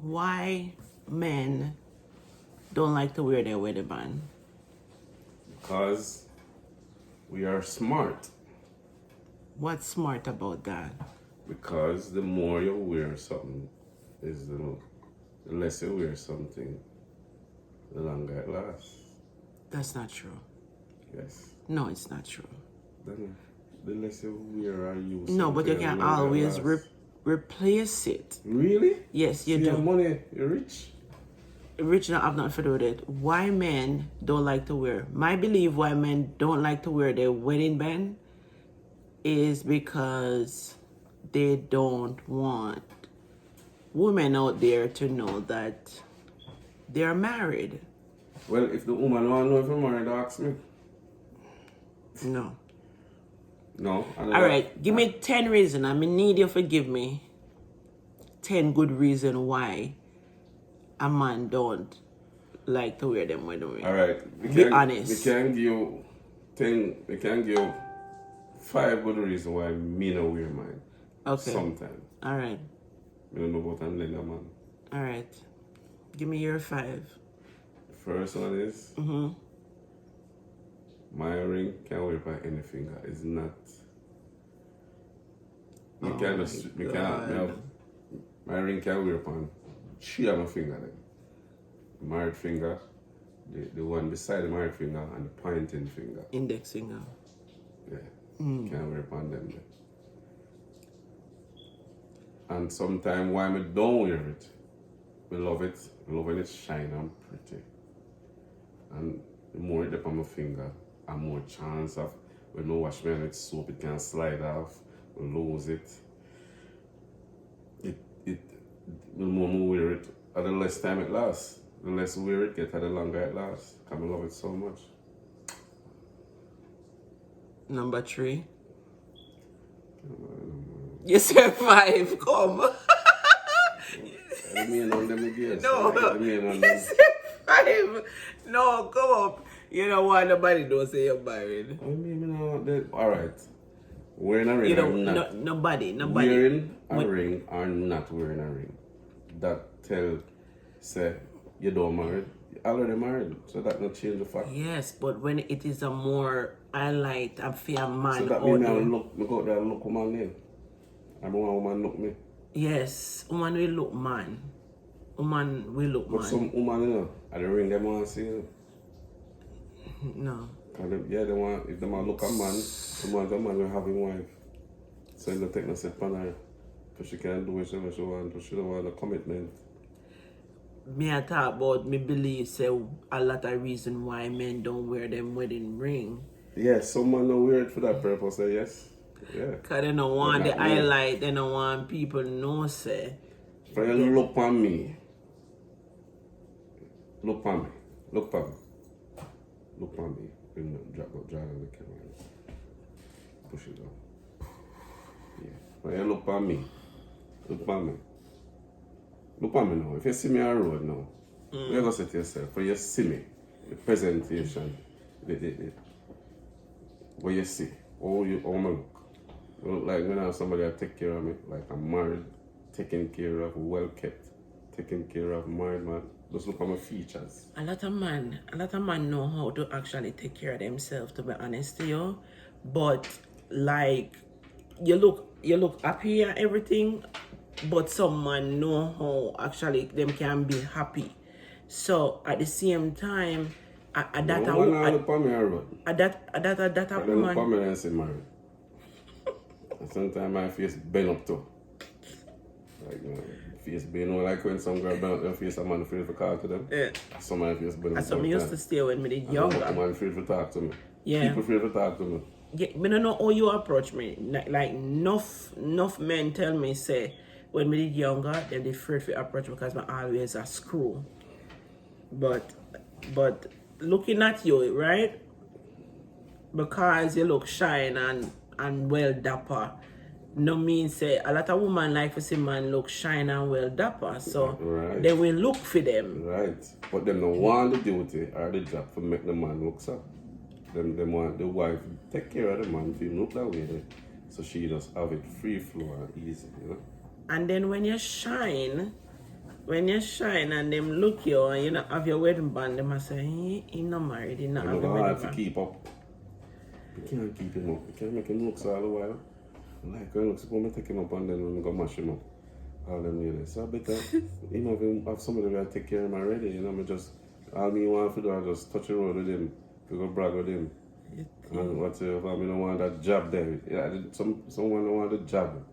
Why men don't like to wear their wedding band? Because we are smart. What's smart about that? Because the more you wear something, is the less you wear something, the longer it lasts. That's not true. Yes. No, it's not true. Then the less you wear or use No, but you something, can the longer it always lasts. replace it. Really? Yes, you See, do. your money, you're rich. Rich now have nothing to do with it. Why men don't like to wear? My belief why men don't like to wear their wedding band is because they don't want women out there to know that they're married. Well, if the woman want to know if you're married, ask me. No. No. All right, give me 10 reasons. I need you to give me 10 good reasons why a man don't like to wear them wedding ring. All right. Be honest. We can give 10. We can give 5 good reasons why me no wear mine. Okay. Sometimes. All right. I don't know about I'm letting a man. All right. Give me your 5. First one is my ring can't wear by any finger. It's not. You can't just. You can't. My ring can't wear upon 3 of my finger. Then. Married finger, the one beside the married finger, and the pointing finger. Index finger. Yeah. Can't wear upon them. Then. And sometimes why I don't wear it, I love it. I love when it's shiny and pretty. And the more it up on my finger, I more chance of when I wash my hand with soap, it can slide off, I lose it. The more I wear it, the less time it lasts. The less I wear it get, the longer it lasts. Because I love it so much. Number 3. You said 5. Come. I mean on them again. No. I mean on You them. said 5. No, come up. You don't want nobody don't say you're married. I mean, alright. Wearing a ring You or know, not. nobody. Wearing a ring or not wearing a ring. That tell, say, you don't married. You already married. So that not change the fact. Yes, but when it is a more highlight and fair man So that out means I there. go out there and look woman name. I don't want woman look me. Yes, woman will look man. Woman will look But man. some woman, at the ring, they want to see you. No. They want, if they want to look a man, the man will have him wife. So they don't take no step on her. Because she can't do whatever she want, but she don't want a commitment. Me I talk about me believe say a lot of reason why men don't wear them wedding ring. Yes, some man don't wear it for that purpose, yes. Yeah. Cause they don't want But the not me. highlight, they don't want people know say. For you look on me. Look on me. Look on me. Look on me. You know, drop on the camera. Push it down. Yeah. For you look on me. Look on me. Look on me now. If you see me on the road now, you go say to yourself, for you see me, the presentation, what you see, how I look. I look like when I have somebody that take care of me, like I'm married, taken care of, well kept, taken care of, married man. Just look at my features. A lot of man know how to actually take care of themselves, to be honest to you. But like you look happy and everything, but some man know how actually them can be happy. So at the same time, that look at me on the road. that I don't look at woman. me and say married. And sometimes my face bend up too. Like, face bend up, like when some girl bend up their face, a man afraid to talk to them. Yeah. Some man face bend up. So me used to stay when me did A younger. man afraid to talk to me. Yeah. People afraid to talk to me. Yeah, me don't know how you approach me. Like enough men tell me say when me did younger, then they afraid to approach me because I always a screw. But looking at you, right? Because you look shine and well dapper, no mean say a lot of women like to see man look shine and well dapper. So Right. they will look for them. Right. But them don't want the duty or the job to make the man look so. Them want the wife take care of the man if he look that way. So she just have it free flow and easy, you know? And then when you shine when you shine and them look you and you not have your wedding band, them must say, he not married, he not I'm have not your hard wedding to band. keep up. You can't keep him up. You can't make him look so all the while. Like when looks when I take him up and then when I go mash him up. All them really. So I better have somebody that take care of him already, you know, me just all me want to do I just touch the road with him, to go brag with him. And whatever, I don't want that job there. Yeah, someone don't want the job.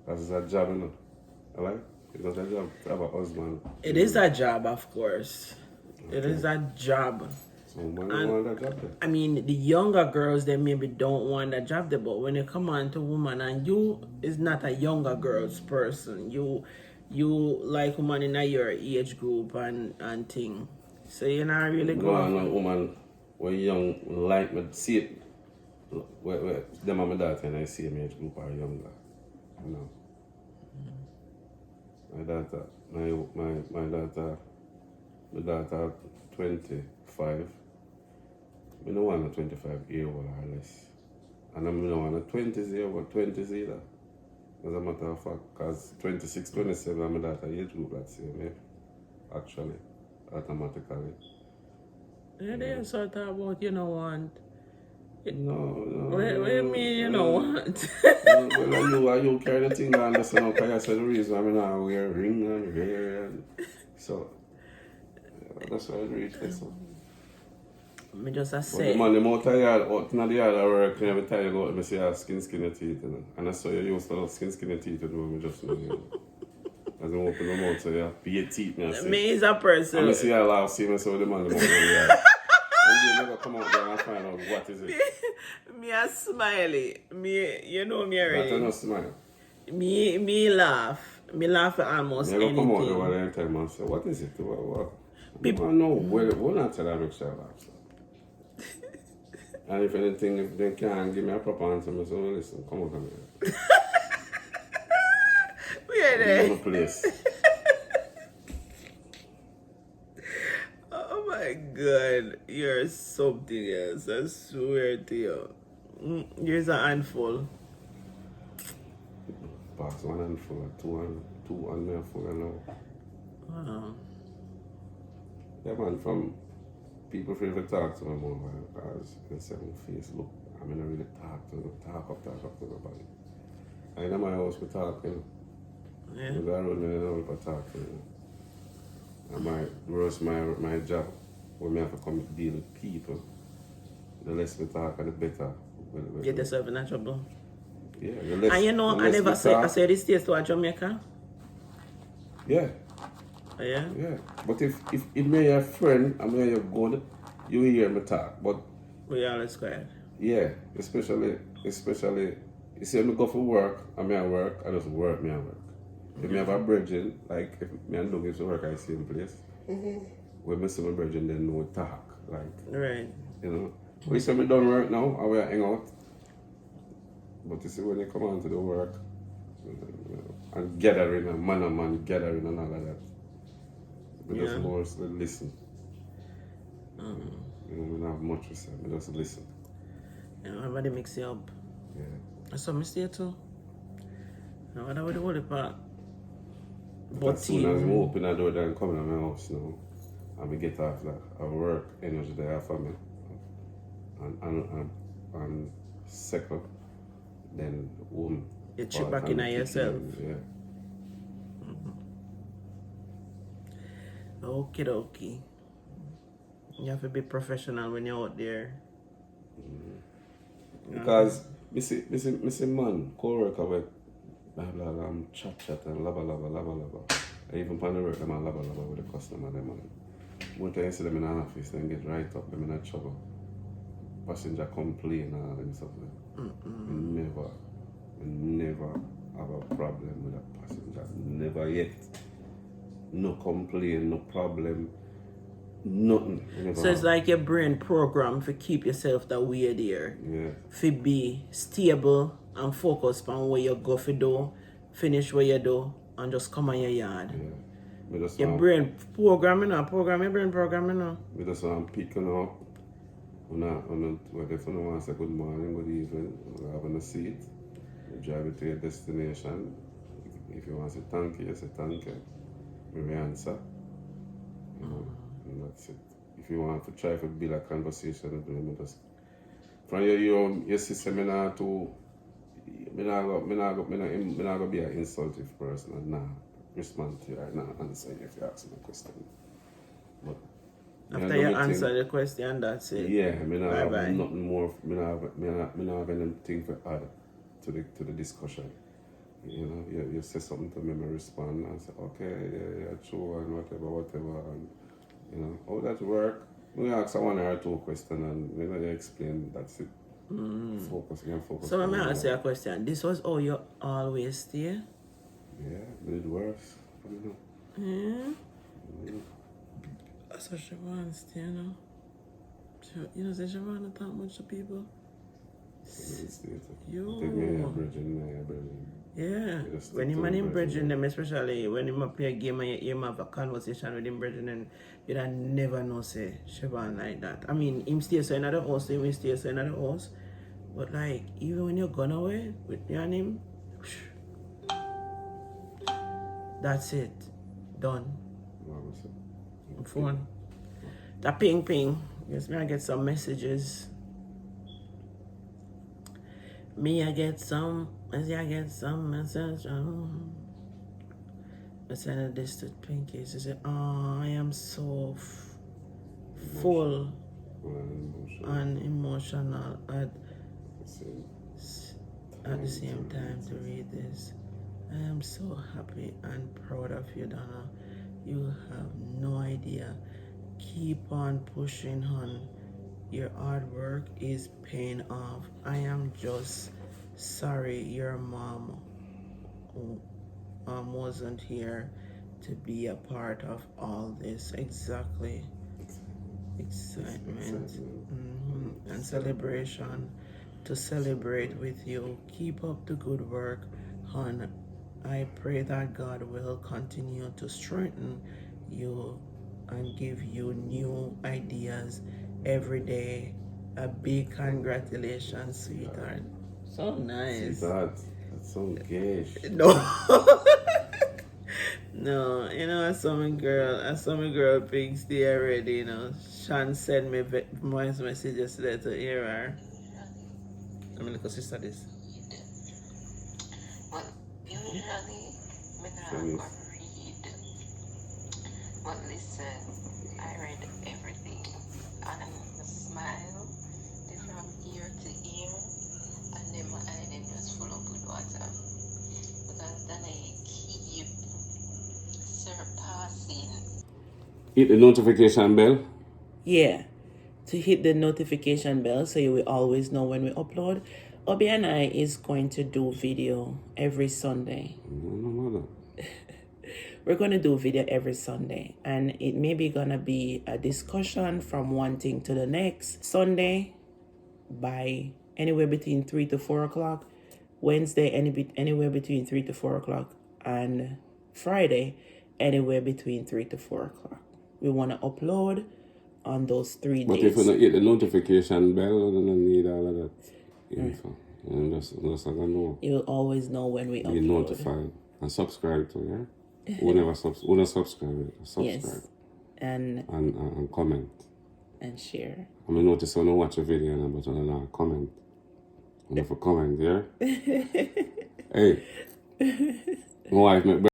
Because it's a job, you know. I like it's not a job to have a husband. It is a job, of course. It is a job. Someone don't want that job there. I mean, the younger girls, they maybe don't want that job there, but when you come on to woman and you is not a younger girl's person, you like woman in a your age group and thing. So you're not really No, going. no woman when young like me see it. Where them and my daughter and I see him age group are younger. You know. My daughter, my daughter 25. I don't want a 25 year old or less. And I don't want a 20s year or 20s either. As a matter of fact, because 26, 27, my daughter age group that same, yeah. Actually, automatically. Yeah, they sort of about you know want. No. What do you mean you know want? Well, you carry the thing on this now, because I said the reason I now wear a ring and hair and so that's why I reached this one. Me just a But say. the man, the more tired, out in the yard I work, every time you go out, I see your skin your teeth, you know. And I saw you used to have skin your teeth, you know, me just know, you know. As I open the mouth, so you have your teeth, me I say. Me is a person. And I see you laugh, see me, so the man, the mouth, and you never come out there and find out what is it. Me a smiley. Me, you know me already. That no smile. Me laugh. Me laugh at almost You never come out there anything. one every time and say, what is it? What? People know, we're not tell that make sure laugh. So. And if anything, if they can't give me a proper answer, I say, oh, listen, come out here. Where I'm they? in a place. Oh my god. You're something else. I swear to you. Here's a handful. Pass one handful, two handful, and now. Wow. Yeah, man, from people favorite talk to me more because they say my face look, I mean, I really talk up to nobody. I know my house we talk, you know. Yeah. We go around me and all for talk, you know. And my job, when I have to come deal with people, the less we talk, the better. Get yourself in trouble. Yeah, the less. And you know, the I less never we say I talk. say this stays to a Jamaica. Yeah. Oh, yeah? Yeah, but if it may your friend, I mean you're good, you hear me talk. But We always quiet. yeah, especially you see me go for work, I work, I just work, me I work. If me have a brethren, like if me and Doug used to work at the same place, when me see my brethren then no talk. Like Right. you know. We say me done work now, I will hang out. But you see when you come on to the work and gathering and man gathering and all of that. We Yeah. just more listen. You know, we don't have much to say. We just listen. You know, everybody mix it up. Yeah. That's what I stay too. Now, what about the whole part? But as soon as we open the door and come in my house now, and we get off that, I work energy there for me. And second, then home. You chip back in on yourself. Yeah. Okie dokie. You have to be professional when you're out there. Because me see man, co-worker with blah blah blah, chat and lava. And even on the work, them and lava with the customer, them and one time you see them in the office, then get right up, them in a trouble. Passenger complain and all them stuff. Never have a problem with a passenger. Never yet. No complaint, no problem, nothing. So it's like your brain program to keep yourself that way there. Yeah. To be stable and focused on what you go for do, finish what you do, and just come on your yard. Yeah. Your brain programming now, your brain programming now. We just want picking up. If you want to say good morning, good evening, we're having a seat. You drive it to your destination. If you want to say thank you, say thank you. We answer. You know, and that's it. If you want to try to build a conversation with them, just from your sister, me not to, me not go be an insultive person and nah respond to you or not answer you if you ask me a question. But After you answer the question, that's it. yeah, me not have Bye-bye. nothing more. Me not have anything to add to the discussion. You know, you say something to me, I respond and say, okay, yeah, true, and whatever, and you know, how that work? We ask one or two questions and you explain. That's it. Focus. So let me ask you a question. This was how you always stay? Yeah, but it works. You know. Yeah. That's what Siobhan stay, you know. You know, say Siobhan not talk much to people. Yo. Take me a bridging. Yeah. When him and him brethren them, especially when him play a game and you have a conversation with him brethren, and you don't never know say Siobhan like that. I mean, him stay so in another house, him stay so in another house. But like, even when you're gone away with you and him, that's it. Done. Phone. The ping ping. Yes, me I get some messages. I get some message. I sent this to Pinky. She said, oh, I am so full and emotional at the same time to read this. I am so happy and proud of you, Donna. You have no idea. Keep on pushing, hon. Your hard work is paying off. I am just sorry your mom wasn't here to be a part of all this. Exactly. Excitement and celebration to celebrate with you. Keep up the good work, hon. I pray that God will continue to strengthen you and give you new ideas every day. A big congratulations, sweetheart. So nice. Sweetheart, that's so gay. No. No, you know, I saw my girl pigs there already, you know. Sean sent me voice message yesterday to hear her. I mean, look at sister this. Well, usually, when I go read, but listen, I read everything, and I smile from ear to ear, and then my eye then just full up with water, because then I keep surpassing. Hit the notification bell. Yeah, to hit the notification bell so you will always know when we upload. Obi and I is going to do video every Sunday. No. We're going to do video every Sunday, and it may be going to be a discussion from one thing to the next. Sunday by anywhere between 3 to 4 o'clock. Wednesday anywhere between 3 to 4 o'clock. And Friday anywhere between 3 to 4 o'clock. We want to upload on those 3 days. But if you don't hit the notification bell, then you need all of that info. And just know. You'll always know when we upload. Be notified. And subscribe to, yeah? Who not subscribe, subscribe. Yes. And comment. And share. I mean, notice when I watch a video, but when I comment. You have to comment, yeah? Hey. My wife make